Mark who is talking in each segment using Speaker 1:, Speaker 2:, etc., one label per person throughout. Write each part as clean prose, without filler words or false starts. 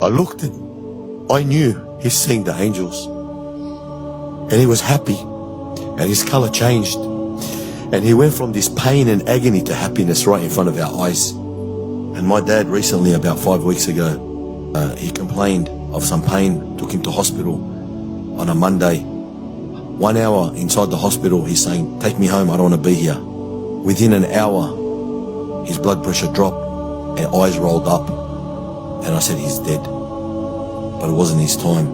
Speaker 1: I looked and I knew he's seeing the angels. And he was happy. And his color changed. And he went from this pain and agony to happiness right in front of our eyes. And my dad recently, about 5 weeks ago, he complained of some pain, took him to hospital on a Monday. 1 hour inside the hospital, he's saying, take me home, I don't want to be here. Within an hour, his blood pressure dropped and eyes rolled up. And I said, he's dead. But it wasn't his time.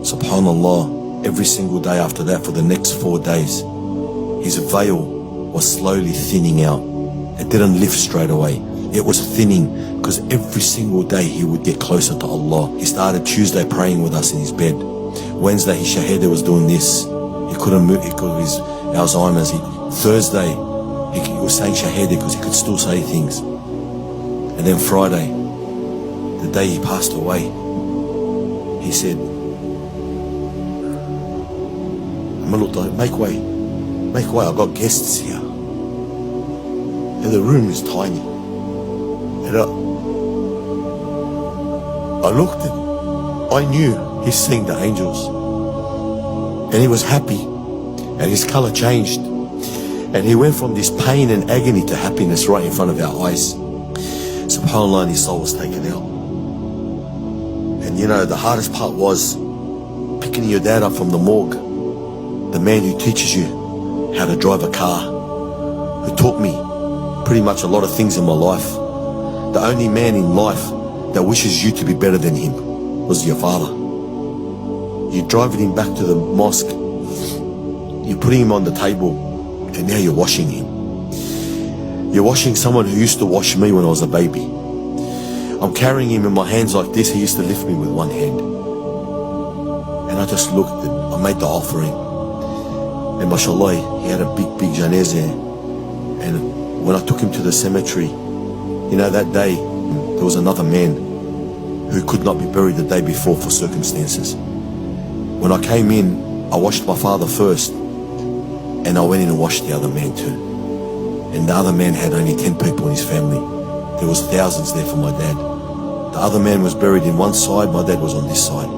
Speaker 1: SubhanAllah, every single day after that, for the next 4 days, his veil was slowly thinning out. It didn't lift straight away. It was thinning because every single day he would get closer to Allah. He started Tuesday praying with us in his bed. Wednesday, his shahada was doing this. He couldn't move because of his Alzheimer's. Thursday, he was saying shahada because he could still say things. And then Friday, the day he passed away, he said, make way, I've got guests here. And the room is tiny. And I looked and I knew he's seeing the angels. And he was happy. And his color changed. And he went from this pain and agony to happiness right in front of our eyes. SubhanAllah, and his soul was taken out. And you know, the hardest part was picking your dad up from the morgue. The man who teaches you how to drive a car, who taught me pretty much a lot of things in my life. The only man in life that wishes you to be better than him was your father. You're driving him back to the mosque, you're putting him on the table, and now you're washing him. You're washing someone who used to wash me when I was a baby. I'm carrying him in my hands like this. He used to lift me with one hand. And I just looked and I made the offering. And mashallah, he had a big janazah. And when I took him to the cemetery, you know, that day, there was another man who could not be buried the day before for circumstances. When I came in, I washed my father first, and I went in and washed the other man too. And the other man had only 10 people in his family. There was thousands there for my dad. The other man was buried in one side, my dad was on this side.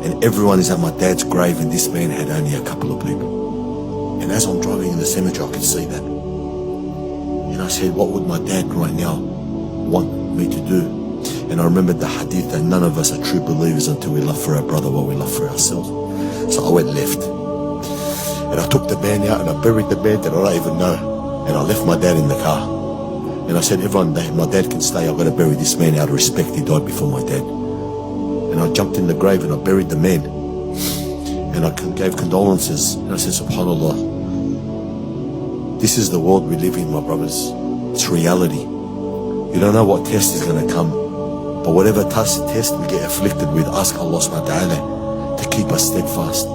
Speaker 1: And everyone is at my dad's grave, and this man had only a couple of people. And as I'm driving in the cemetery, I could see that. And I said, what would my dad right now want me to do? And I remembered the hadith that none of us are true believers until we love for our brother what we love for ourselves. So I went left. And I took the man out and I buried the man that I don't even know. And I left my dad in the car. And I said, everyone, my dad can stay. I've got to bury this man out of respect. He died before my dad. And I jumped in the grave and I buried the man. And I gave condolences. And I said, SubhanAllah, this is the world we live in, my brothers. It's reality. You don't know what test is going to come. But whatever test we get afflicted with, ask Allah subhanahu wa ta'ala to keep us steadfast.